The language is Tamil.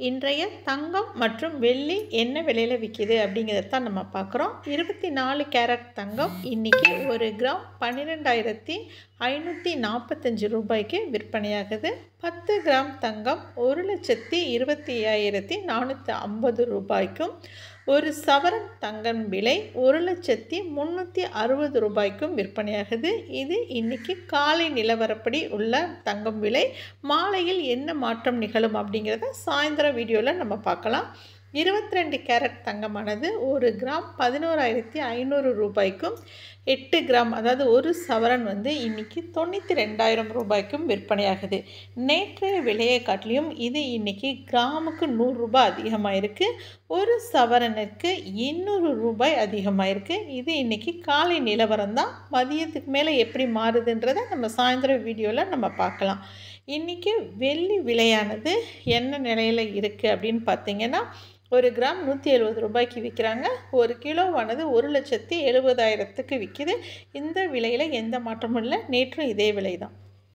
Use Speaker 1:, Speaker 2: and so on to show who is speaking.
Speaker 1: இன்றைய தங்கம் மற்றும் வெள்ளி என்ன விலையில் விற்கிது அப்படிங்கிறத தான் நம்ம பார்க்குறோம். 24 கேரட் தங்கம் இன்றைக்கி 1 கிராம் 12,545 ரூபாய்க்கு விற்பனையாகுது. 10 கிராம் தங்கம் 1,25,450 ரூபாய்க்கும், ஒரு சவரன் தங்கம் விலை 1,03,60 ரூபாய்க்கும் விற்பனையாகுது. இது இன்றைக்கி காலை நிலவரப்படி உள்ள தங்கம் விலை. மாலையில் என்ன மாற்றம் நிகழும் அப்படிங்கிறத சாயந்தரம் வீடியோவில் நம்ம பார்க்கலாம். 22 கேரட் தங்கமானது 1 கிராம் 11,500 ரூபாய்க்கும், 8 கிராம் அதாவது ஒரு சவரன் இன்றைக்கி 92,000 ரூபாய்க்கும் விற்பனையாகுது. நேற்றைய விலையை காட்டிலையும் இது இன்றைக்கி கிராமுக்கு 100 ரூபாய் அதிகமாக இருக்குது. ஒரு சவரனுக்கு 200 ரூபாய் அதிகமாக இருக்குது. இது இன்றைக்கி காலை நிலவரம் தான். மதியத்துக்கு மேலே எப்படி மாறுதுன்றதை நம்ம சாயந்தரம் வீடியோவில் நம்ம பார்க்கலாம். இன்றைக்கி வெள்ளி விலையானது என்ன நிலையில் இருக்குது அப்படின்னு பார்த்திங்கன்னா, 1 கிராம் 170 ரூபாய்க்கு விற்கிறாங்க. 1 கிலோவானது 1,70,70,000க்கு விற்கிது. இந்த விலையில் எந்த மாற்றமும் இல்லை. நேற்றும் இதே விலை தான்.